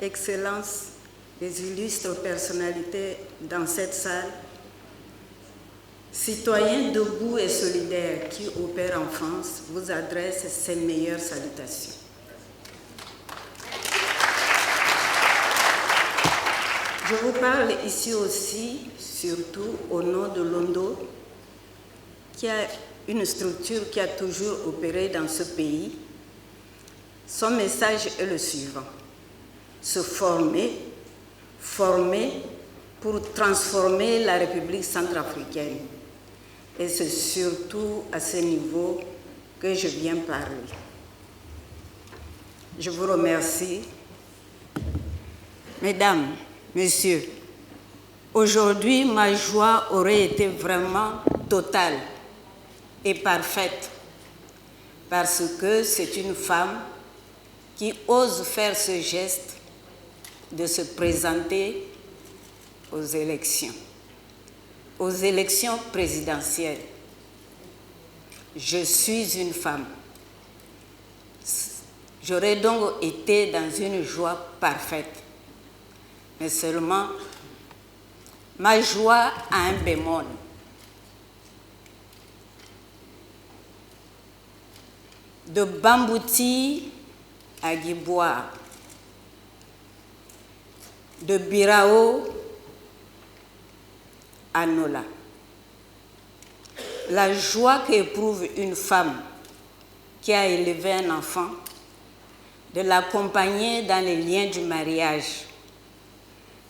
Excellences, les illustres personnalités dans cette salle, citoyens debout et solidaires qui opèrent en France, vous adressent ses meilleures salutations. Je vous parle ici aussi, surtout au nom de Londo, qui a une structure qui a toujours opéré dans ce pays. Son message est le suivant: se former pour transformer la République centrafricaine. Et c'est surtout à ce niveau que je viens parler. Je vous remercie. Mesdames, Messieurs, aujourd'hui, ma joie aurait été vraiment totale et parfaite parce que c'est une femme qui ose faire ce geste de se présenter aux élections présidentielles. Je suis une femme. J'aurais donc été dans une joie parfaite. Mais seulement, ma joie a un bémol. De Bambouti à Guibois, de Birao à Nola. La joie qu'éprouve une femme qui a élevé un enfant, de l'accompagner dans les liens du mariage,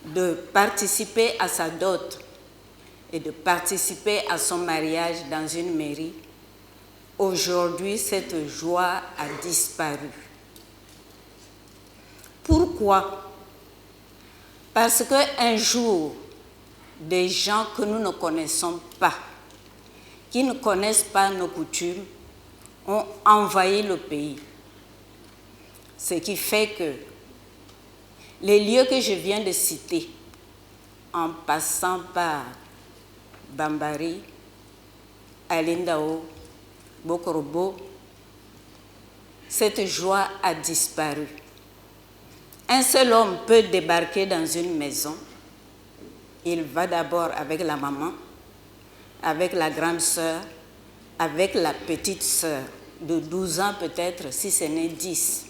de participer à sa dot et de participer à son mariage dans une mairie, aujourd'hui, cette joie a disparu. Pourquoi? Parce qu'un jour, des gens que nous ne connaissons pas, qui ne connaissent pas nos coutumes, ont envahi le pays. Ce qui fait que les lieux que je viens de citer, en passant par Bambari, Alindao, Bokorobo, cette joie a disparu. Un seul homme peut débarquer dans une maison. Il va d'abord avec la maman, avec la grande sœur, avec la petite sœur de 12 ans peut-être, si ce n'est 10.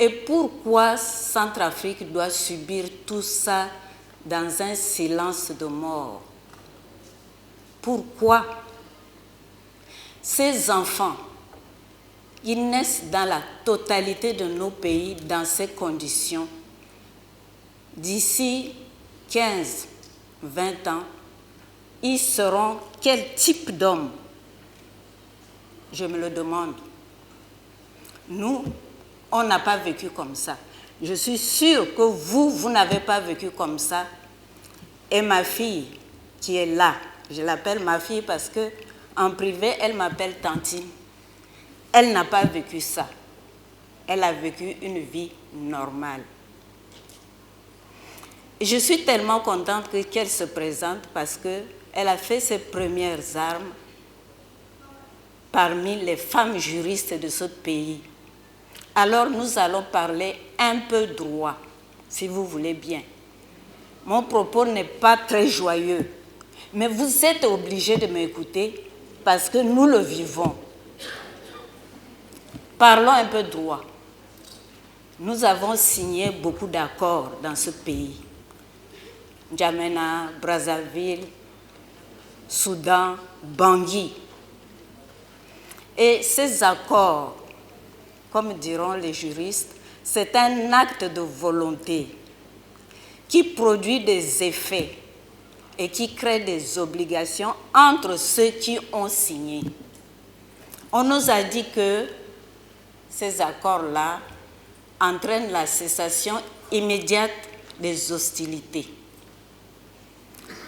Et pourquoi Centrafrique doit subir tout ça dans un silence de mort? Pourquoi ces enfants, ils naissent dans la totalité de nos pays dans ces conditions, d'ici 15, 20 ans, ils seront quel type d'hommes? Je me le demande. Nous, on n'a pas vécu comme ça. Je suis sûre que vous n'avez pas vécu comme ça. Et ma fille, qui est là, je l'appelle ma fille parce qu'en privé, elle m'appelle Tantine. Elle n'a pas vécu ça. Elle a vécu une vie normale. Et je suis tellement contente qu'elle se présente parce qu'elle a fait ses premières armes parmi les femmes juristes de ce pays. Alors nous allons parler un peu droit, si vous voulez bien. Mon propos n'est pas très joyeux, mais vous êtes obligés de m'écouter parce que nous le vivons. Parlons un peu droit. Nous avons signé beaucoup d'accords dans ce pays. N'Djamena, Brazzaville, Soudan, Bangui. Et ces accords, comme diront les juristes, c'est un acte de volonté qui produit des effets et qui crée des obligations entre ceux qui ont signé. On nous a dit que ces accords-là entraînent la cessation immédiate des hostilités,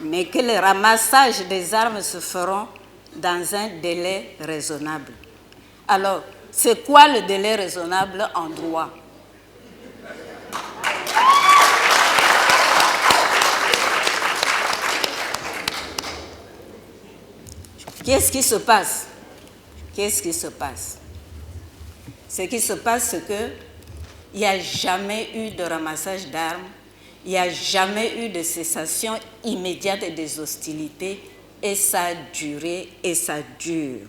mais que le ramassage des armes se feront dans un délai raisonnable. Alors, c'est quoi le délai raisonnable en droit? Qu'est-ce qui se passe? Qu'est-ce qui se passe? Ce qui se passe, c'est que il n'y a jamais eu de ramassage d'armes, il n'y a jamais eu de cessation immédiate des hostilités, et ça a duré et ça dure.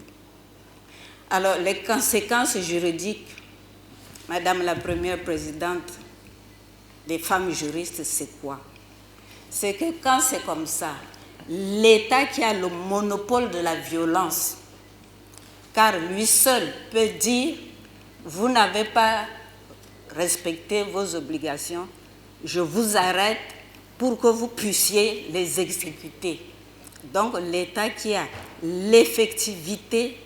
Alors, les conséquences juridiques, Madame la Première Présidente des femmes juristes, c'est quoi? C'est que quand c'est comme ça, l'État qui a le monopole de la violence, car lui seul peut dire « vous n'avez pas respecté vos obligations, je vous arrête pour que vous puissiez les exécuter ». Donc l'État qui a l'effectivité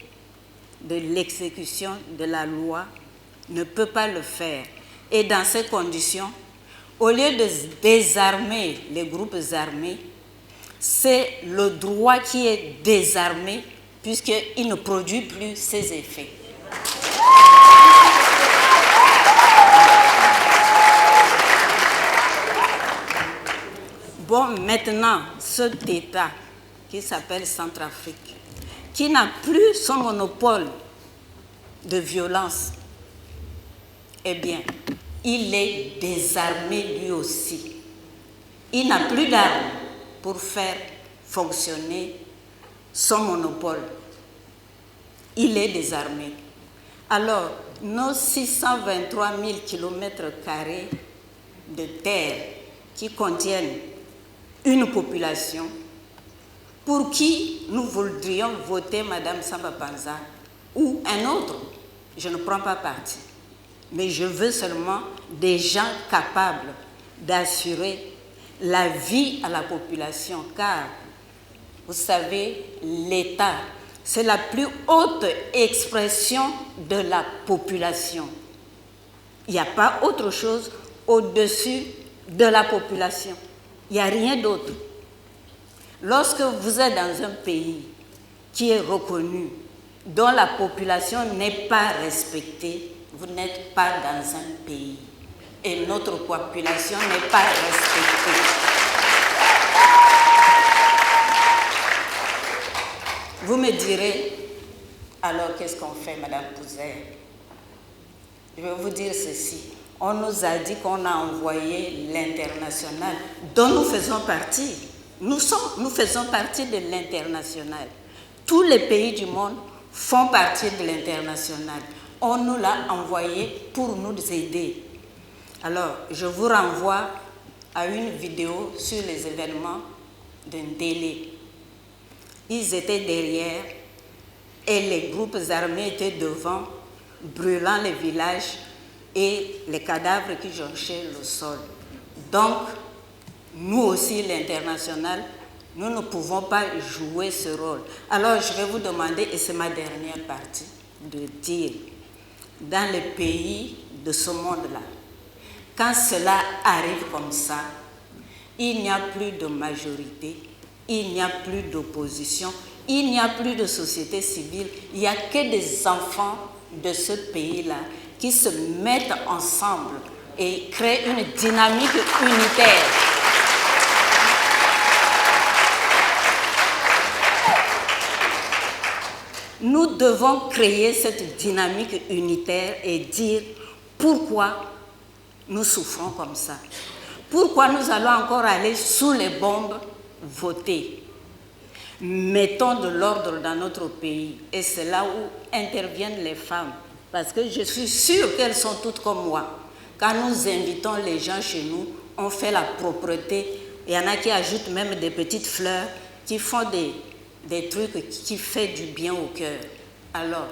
de l'exécution de la loi ne peut pas le faire. Et dans ces conditions, au lieu de désarmer les groupes armés, c'est le droit qui est désarmé puisqu'il ne produit plus ses effets. Bon, maintenant, cet État qui s'appelle Centrafrique, qui n'a plus son monopole de violence, eh bien, il est désarmé lui aussi. Il n'a plus d'armes pour faire fonctionner son monopole. Il est désarmé. Alors, nos 623 000 km² de terre qui contiennent une population pour qui nous voudrions voter Madame Samba Panza ou un autre, je ne prends pas parti. Mais je veux seulement des gens capables d'assurer la vie à la population, car, vous savez, l'État, c'est la plus haute expression de la population. Il n'y a pas autre chose au-dessus de la population. Il n'y a rien d'autre. Lorsque vous êtes dans un pays qui est reconnu, dont la population n'est pas respectée, vous n'êtes pas dans un pays. Et notre population n'est pas respectée. Vous me direz, alors qu'est-ce qu'on fait, Madame Pouzet? Je vais vous dire ceci. On nous a dit qu'on a envoyé l'international, dont nous faisons partie. Nous faisons partie de l'international. Tous les pays du monde font partie de l'international. On nous l'a envoyé pour nous aider. Alors, je vous renvoie à une vidéo sur les événements de Ndélé. Ils étaient derrière et les groupes armés étaient devant, brûlant les villages et les cadavres qui jonchaient le sol. Donc, nous aussi, l'international, nous ne pouvons pas jouer ce rôle. Alors, je vais vous demander, et c'est ma dernière partie, de dire, dans les pays de ce monde-là, quand cela arrive comme ça, il n'y a plus de majorité, il n'y a plus d'opposition, il n'y a plus de société civile, il n'y a que des enfants de ce pays-là qui se mettent ensemble et créent une dynamique unitaire. Nous devons créer cette dynamique unitaire et dire pourquoi nous souffrons comme ça. Pourquoi nous allons encore aller sous les bombes voter? Mettons de l'ordre dans notre pays. Et c'est là où interviennent les femmes. Parce que je suis sûre qu'elles sont toutes comme moi. Quand nous invitons les gens chez nous, on fait la propreté. Il y en a qui ajoutent même des petites fleurs, qui font des trucs qui font du bien au cœur. Alors,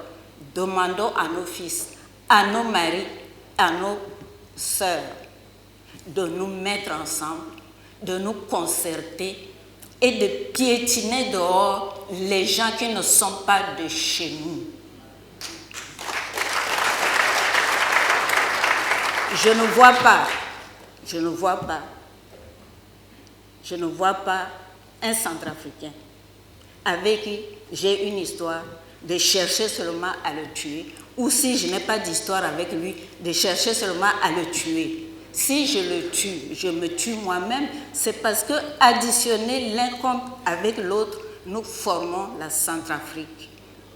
demandons à nos fils, à nos maris, à nos sœurs, de nous mettre ensemble, de nous concerter et de piétiner dehors les gens qui ne sont pas de chez nous. Je ne vois pas un Centrafricain avec qui j'ai une histoire de chercher seulement à le tuer, ou si je n'ai pas d'histoire avec lui, de chercher seulement à le tuer. Si je le tue, je me tue moi-même, c'est parce que additionner l'un avec l'autre, nous formons la Centrafrique.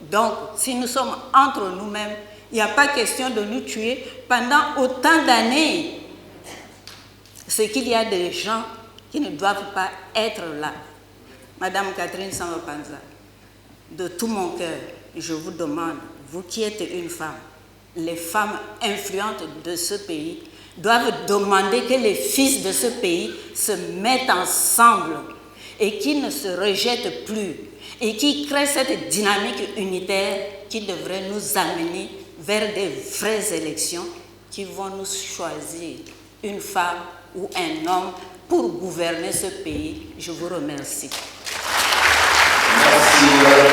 Donc, si nous sommes entre nous-mêmes, Il n'y a pas question de nous tuer pendant autant d'années. C'est qu'il y a des gens qui ne doivent pas être là. Madame Catherine Samba-Panza, de tout mon cœur, je vous demande, vous qui êtes une femme, les femmes influentes de ce pays doivent demander que les fils de ce pays se mettent ensemble et qu'ils ne se rejettent plus et qui créent cette dynamique unitaire qui devrait nous amener vers des vraies élections qui vont nous choisir une femme ou un homme pour gouverner ce pays. Je vous remercie. Merci.